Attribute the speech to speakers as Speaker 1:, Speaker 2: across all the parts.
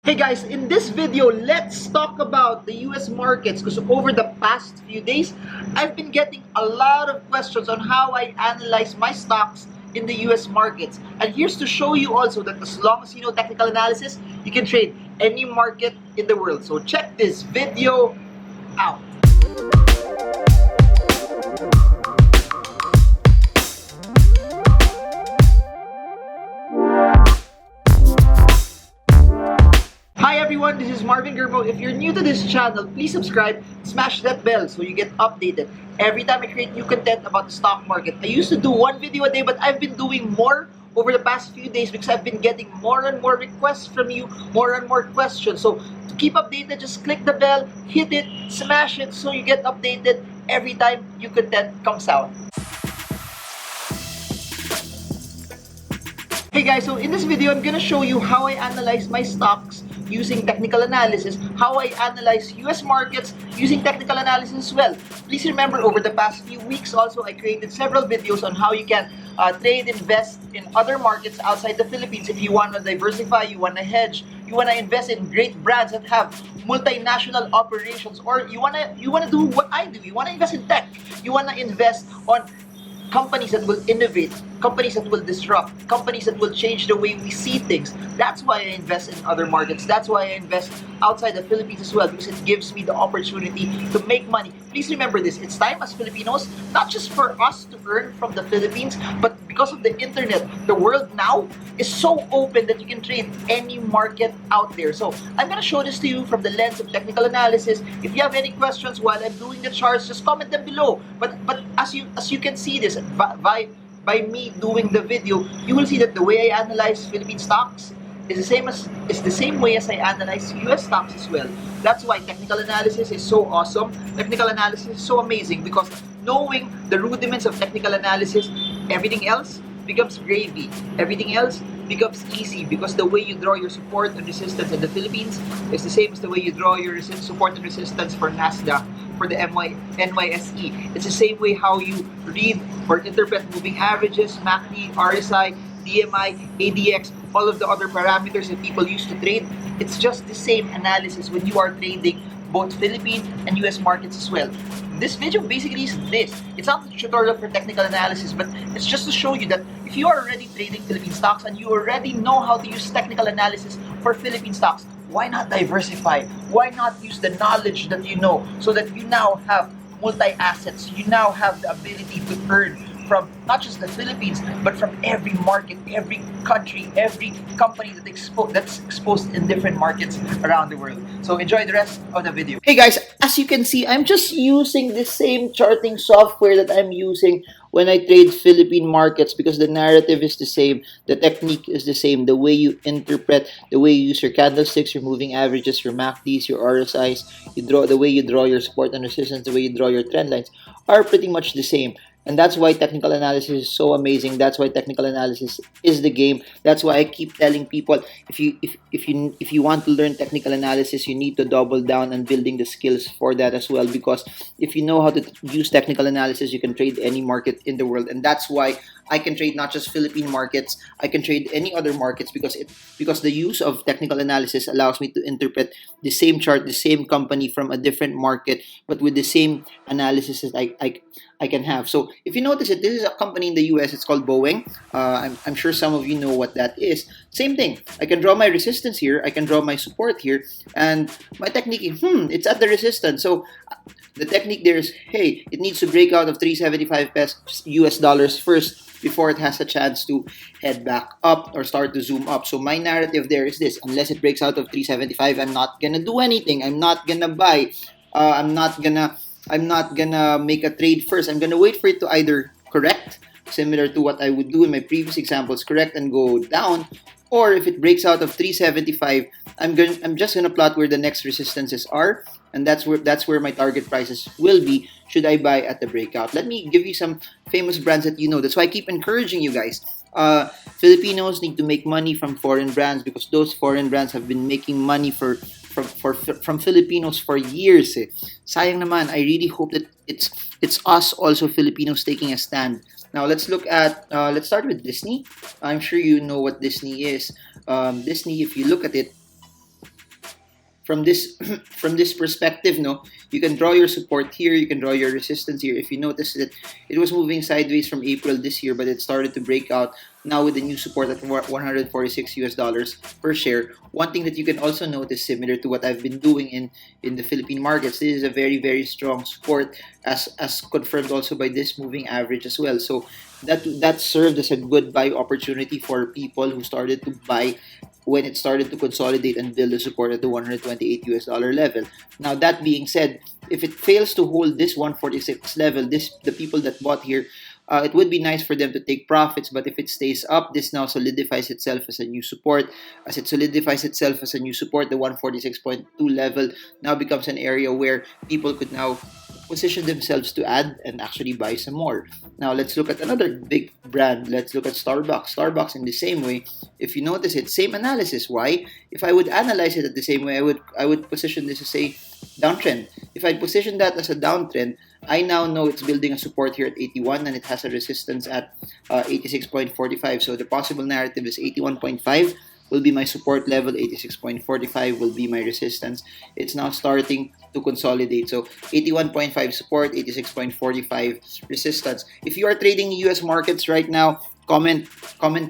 Speaker 1: Hey guys, in this video, let's talk about the US markets because over the past few days, I've been getting a lot of questions on how I analyze my stocks in the US markets. And here's to show you also that as long as you know technical analysis, you can trade any market in the world. So check this video out. Hi everyone, this is Marvin Gerbo. If you're new to this channel, please subscribe, smash that bell so you get updated every time I create new content about the stock market. I used to do one video a day, but I've been doing more over the past few days because I've been getting more and more requests from you, more and more questions. So to keep updated, just click the bell, hit it, smash it so you get updated every time new content comes out. Hey guys, so in this video, I'm gonna show you how I analyze my stocks using technical analysis, how I analyze US markets using technical analysis as well. Please remember, over the past few weeks also, I created several videos on how you can trade, invest in other markets outside the Philippines. If you want to diversify, you want to hedge, you want to invest in great brands that have multinational operations, or you want to do what I do, you want to invest in tech, you want to invest on companies that will innovate, companies that will disrupt, companies that will change the way we see things. That's why I invest in other markets. That's why I invest outside the Philippines as well, because it gives me the opportunity to make money. Please remember this, it's time as Filipinos, not just for us to earn from the Philippines, but because of the internet, the world now is so open that you can trade any market out there. So I'm going to show this to you from the lens of technical analysis. If you have any questions while I'm doing the charts, just comment them below. But as you can see this, by me doing the video, you will see that the way I analyze Philippine stocks is the same way as I analyze US stocks as well. That's why technical analysis is so awesome. Technical analysis is so amazing because knowing the rudiments of technical analysis, everything else becomes gravy. Everything else becomes easy because the way you draw your support and resistance in the Philippines is the same as the way you draw your support and resistance for Nasdaq, for the NYSE. It's the same way how you read or interpret moving averages, MACD, RSI, DMI, ADX, all of the other parameters that people use to trade. It's just the same analysis when you are trading both Philippine and US markets as well. This video basically is this. It's not a tutorial for technical analysis, but it's just to show you that if you are already trading Philippine stocks and you already know how to use technical analysis for Philippine stocks, why not diversify? Why not use the knowledge that you know so that you now have multi-assets? You now have the ability to earn from not just the Philippines, but from every market, every country, every company that's exposed in different markets around the world. So enjoy the rest of the video. Hey guys, as you can see, I'm just using the same charting software that I'm using when I trade Philippine markets because the narrative is the same, the technique is the same, the way you interpret, the way you use your candlesticks, your moving averages, your MACDs, your RSIs, the way you draw your support and resistance, the way you draw your trend lines are pretty much the same. And that's why technical analysis is so amazing. That's why technical analysis is the game. That's why I keep telling people, if you want to learn technical analysis, you need to double down on building the skills for that as well. Because if you know how to use technical analysis, you can trade any market in the world. And that's why I can trade not just Philippine markets, I can trade any other markets because the use of technical analysis allows me to interpret the same chart, the same company from a different market, but with the same analysis that I can have. So if you notice it, this is a company in the US. It's called Boeing. I'm sure some of you know what that is. Same thing. I can draw my resistance here. I can draw my support here. And my technique is, it's at the resistance. So the technique there is, hey, it needs to break out of 375 pesos US dollars first before it has a chance to head back up or start to zoom up. So my narrative there is this: unless it breaks out of 375, I'm not gonna do anything. I'm not gonna buy. I'm not gonna make a trade first. I'm gonna wait for it to either correct, similar to what I would do in my previous examples, correct and go down, or if it breaks out of 375, I'm just gonna plot where the next resistances are, and that's where my target prices will be should I buy at the breakout. Let me give you some famous brands that you know. That's why I keep encouraging you guys. Filipinos need to make money from foreign brands because those foreign brands have been making money from Filipinos for years. Sayang naman. I really hope that it's us also Filipinos taking a stand. Now let's start with Disney. I'm sure you know what Disney is. Disney, if you look at it, from this from this perspective, no, you can draw your support here, you can draw your resistance here. If you notice that it was moving sideways from April this year, but it started to break out now with the new support at 146 US dollars per share. One thing that you can also notice, similar to what I've been doing in the Philippine markets, this is a very strong support, as confirmed also by this moving average as well. So that served as a good buy opportunity for people who started to buy when it started to consolidate and build the support at the 128 US dollar level. Now, that being said, if it fails to hold this 146 level, the people that bought here, it would be nice for them to take profits. But if it stays up, this now solidifies itself as a new support. As it solidifies itself as a new support, the 146.2 level now becomes an area where people could now position themselves to add and actually buy some more. Now, let's look at another big brand. Let's look at Starbucks. Starbucks, in the same way, if you notice it, same analysis. Why? If I would analyze it at the same way, I would position this as a downtrend. If I position that as a downtrend, I now know it's building a support here at 81 and it has a resistance at 86.45. So the possible narrative is 81.5 will be my support level, 86.45 will be my resistance. It's now starting to consolidate. So 81.5 support, 86.45 resistance. If you are trading US markets right now, comment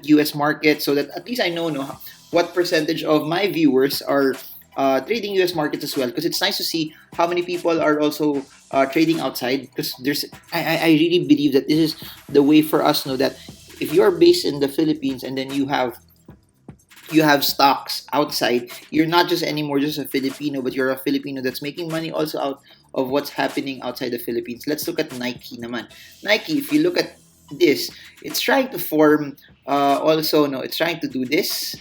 Speaker 1: US market so that at least I know what percentage of my viewers are trading US markets as well, because it's nice to see how many people are also trading outside, because I really believe that this is the way for us to know that if you're based in the Philippines and then you have stocks outside, you're not just anymore just a Filipino, but you're a Filipino that's making money also out of what's happening outside the Philippines. Let's look at Nike naman. Nike, if you look at this, it's trying to form it's trying to do this.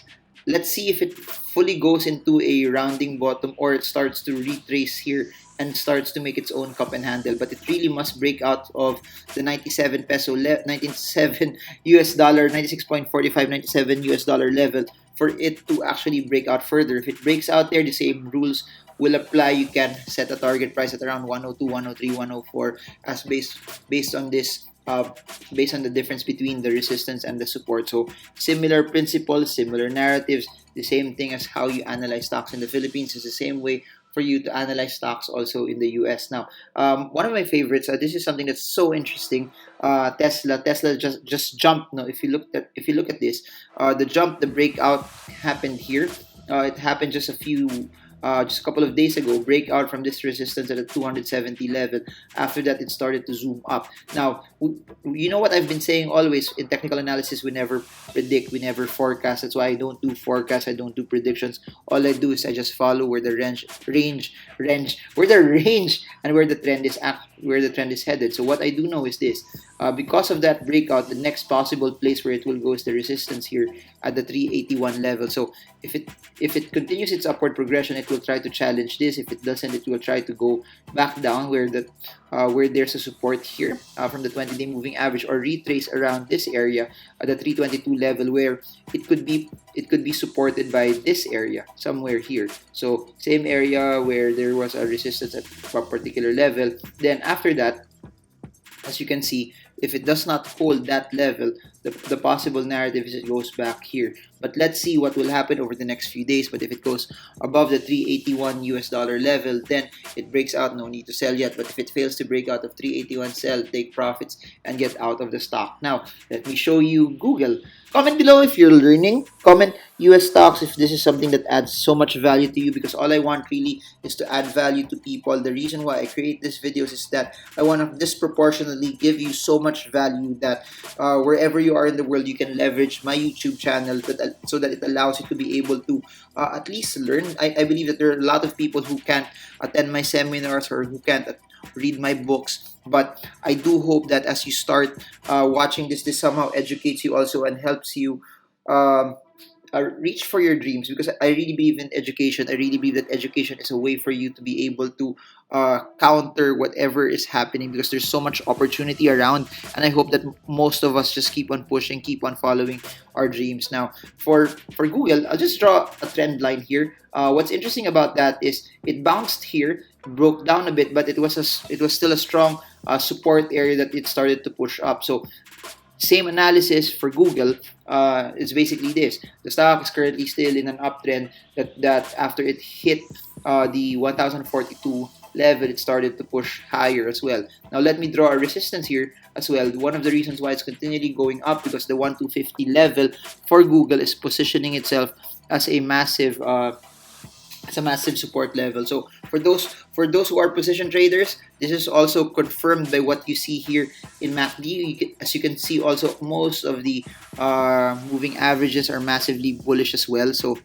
Speaker 1: Let's see if it fully goes into a rounding bottom or it starts to retrace here and starts to make its own cup and handle. But it really must break out of the 97 peso, 97 US dollar, 96.45, 97 US dollar level for it to actually break out further. If it breaks out there, the same rules will apply. You can set a target price at around 102, 103, 104 as based on this. Based on the difference between the resistance and the support. So similar principles, similar narratives, the same thing as how you analyze stocks in the Philippines is the same way for you to analyze stocks also in the US. Now, one of my favorites, this is something that's so interesting. Tesla just jumped. No, if you look at this, the breakout happened here. It happened just a couple of days ago, breakout from this resistance at a 270 level. After that, it started to zoom up. Now, you know what I've been saying always in technical analysis, we never predict, we never forecast. That's why I don't do forecasts, I don't do predictions. All I do is I just follow where the range and where the trend is headed. So what I do know is this. Because of that breakout, the next possible place where it will go is the resistance here at the 381 level. So if it continues its upward progression, it will try to challenge this. If it doesn't, it will try to go back down where there's a support here from the 20-day moving average, or retrace around this area at the 322 level, where it could be supported by this area somewhere here. So same area where there was a resistance at a particular level. Then after that, as you can see, if it does not hold that level, the possible narrative is it goes back here. But let's see what will happen over the next few days. But if it goes above the 381 US dollar level, then it breaks out. No need to sell yet. But if it fails to break out of 381, sell, take profits, and get out of the stock. Now, let me show you Google. Comment below if you're learning. Comment US stocks if this is something that adds so much value to you, because all I want really is to add value to people. The reason why I create these videos is that I want to disproportionately give you so much value that wherever you are in the world, you can leverage my YouTube channel so that it allows you to be able to at least learn. I believe that there are a lot of people who can't attend my seminars or who can't read my books. But I do hope that as you start watching this somehow educates you also and helps you reach for your dreams, because I really believe in education. I really believe that education is a way for you to be able to counter whatever is happening, because there's so much opportunity around, and I hope that most of us just keep on pushing, keep on following our dreams. Now, for Google, I'll just draw a trend line here. What's interesting about that is it bounced here, broke down a bit, but it was still a strong support area that it started to push up. So same analysis for Google. Is basically this. The stock is currently still in an uptrend that after it hit the 1042 level, it started to push higher as well. Now let me draw a resistance here as well. One of the reasons why it's continually going up, because the 1250 level for Google is positioning itself as a massive support level. So for those who are position traders, this is also confirmed by what you see here in MACD. As you can see, also most of the moving averages are massively bullish as well. So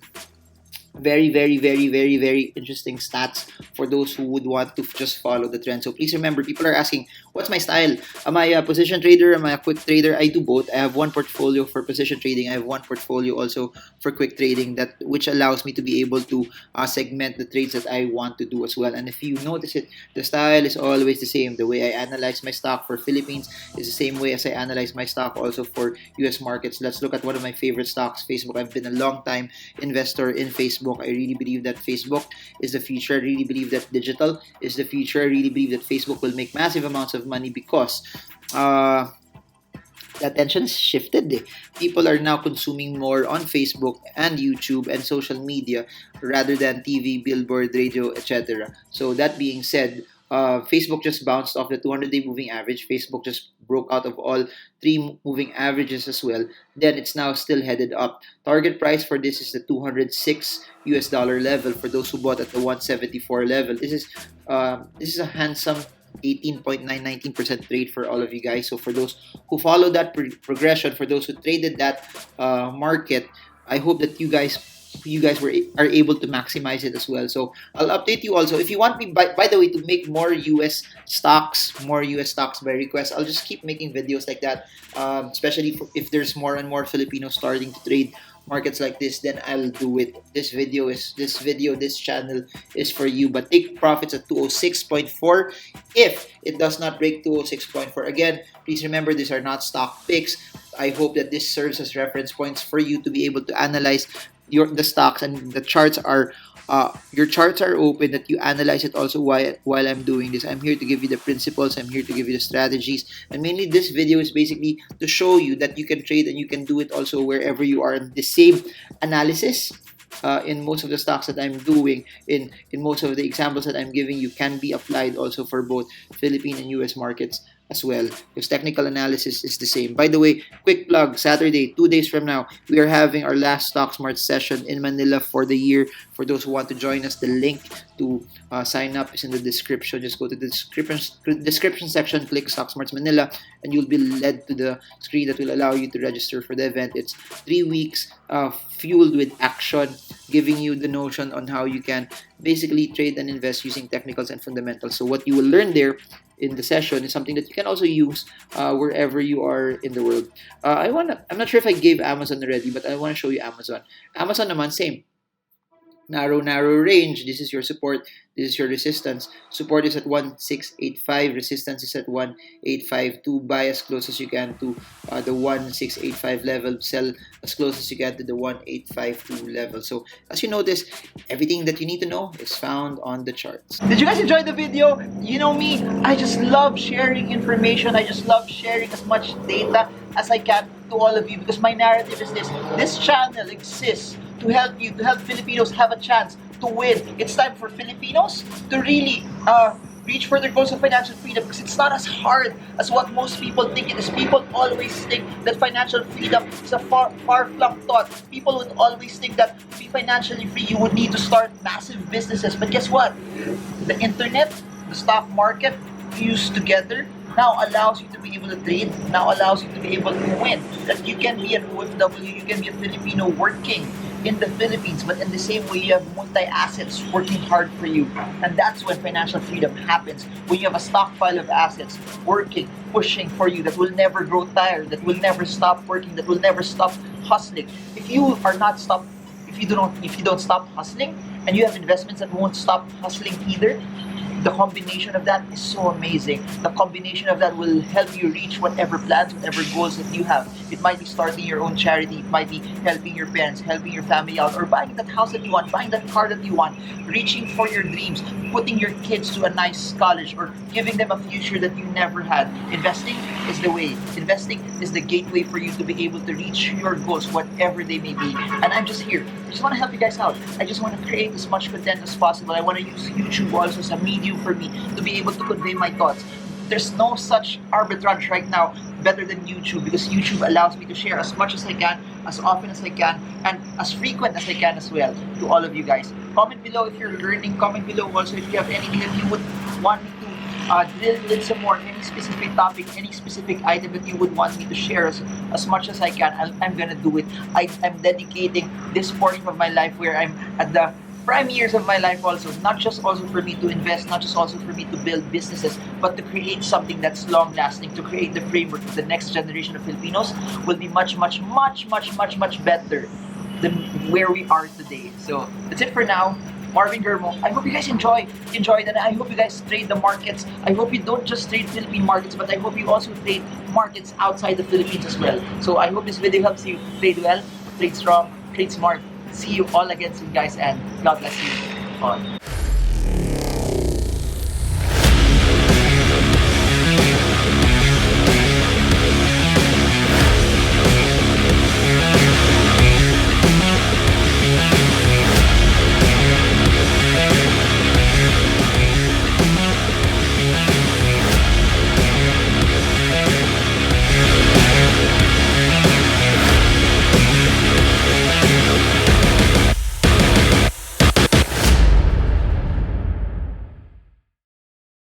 Speaker 1: very, very, very, very, very interesting stats for those who would want to just follow the trend. So please remember, people are asking, what's my style? Am I a position trader? Am I a quick trader? I do both. I have one portfolio for position trading. I have one portfolio also for quick trading, that which allows me to be able to segment the trades that I want to do as well. And if you notice it, the style is always the same. The way I analyze my stock for Philippines is the same way as I analyze my stock also for US markets. Let's look at one of my favorite stocks, Facebook. I've been a long time investor in Facebook. I really believe that Facebook is the future. I really believe that digital is the future. I really believe that Facebook will make massive amounts of money because the attention is shifted. People are now consuming more on Facebook and YouTube and social media rather than TV, billboard, radio, etc. So that being said, Facebook just bounced off the 200-day moving average. Facebook just broke out of all three moving averages as well. Then it's now still headed up. Target price for this is the 206 US dollar level for those who bought at the 174 level. This is a handsome 18.919% trade for all of you guys. So for those who follow that progression, for those who traded that market, I hope that you guys are able to maximize it as well. So I'll update you also. If you want me, by the way, to make more US stocks by request, I'll just keep making videos like that, especially if there's more and more Filipinos starting to trade markets like this, then I'll do it. This channel is for you. But take profits at 206.4 if it does not break 206.4. Again, please remember, these are not stock picks. I hope that this serves as reference points for you to be able to analyze the stocks, and the charts are your charts are open, that you analyze it also while I'm doing this. I'm here to give you the principles, I'm here to give you the strategies, and mainly this video is basically to show you that you can trade and you can do it also wherever you are. The same analysis in most of the stocks that I'm doing, in most of the examples that I'm giving you, can be applied also for both Philippine and US markets as well, because technical analysis is the same. By the way, quick plug, Saturday, 2 days from now, we are having our last Stock Smart session in Manila for the year. For those who want to join us, the link to sign up is in the description. Just go to the description section, click Stock Smarts Manila, and you'll be led to the screen that will allow you to register for the event. It's 3 weeks fueled with action, giving you the notion on how you can basically trade and invest using technicals and fundamentals. So what you will learn there in the session is something that you can also use wherever you are in the world. I'm not sure if I gave Amazon already, but I want to show you Amazon. Amazon naman, same. Narrow range. This is your support. This is your resistance. Support is at 1685. Resistance is at 1852. Buy as close as you can to the 1685 level. Sell as close as you can to the 1852 level. So as you notice, everything that you need to know is found on the charts. Did you guys enjoy the video? You know me, I just love sharing information. I just love sharing as much data as I can to all of you, because my narrative is this. This channel exists to help you, to help Filipinos have a chance to win. It's time for Filipinos to really reach for their goals of financial freedom, because it's not as hard as what most people think it is. People always think that financial freedom is a far-flung thought. People would always think that to be financially free, you would need to start massive businesses. But guess what? The internet, the stock market, fused together now allows you to be able to trade, now allows you to be able to win. That you can be an OFW, you can be a Filipino working in the Philippines, but in the same way, you have multi-assets working hard for you. And that's when financial freedom happens. When you have a stockpile of assets working, pushing for you, that will never grow tired, that will never stop working, that will never stop hustling. If you don't stop hustling, and you have investments that won't stop hustling either, the combination of that is so amazing. The combination of that will help you reach whatever plans, whatever goals that you have. It might be starting your own charity, it might be helping your parents, helping your family out, or buying that house that you want, buying that car that you want, reaching for your dreams, putting your kids to a nice college, or giving them a future that you never had. Investing is the way. Investing is the gateway for you to be able to reach your goals, whatever they may be. And I'm just here just want to help you guys out. I just want to create as much content as possible. I want to use YouTube also as a medium for me to be able to convey my thoughts. There's no such arbitrage right now better than YouTube, because YouTube allows me to share as much as I can, as often as I can, and as frequent as I can as well to all of you guys. Comment below if you're learning. Comment below also if you have anything that you would want me to drill in some more, any specific topic, any specific item that you would want me to share as much as I can. I'm gonna do it. I'm dedicating this portion of my life where I'm at the prime years of my life also, not just also for me to invest, not just also for me to build businesses, but to create something that's long lasting, to create the framework of the next generation of Filipinos will be much better than where we are today. So that's it for now. Marvin Germo. I hope you guys enjoyed, and I hope you guys trade the markets. I hope you don't just trade Philippine markets, but I hope you also trade markets outside the Philippines as well. So I hope this video helps you trade well, trade strong, trade smart. See you all again soon, guys, and God bless you all.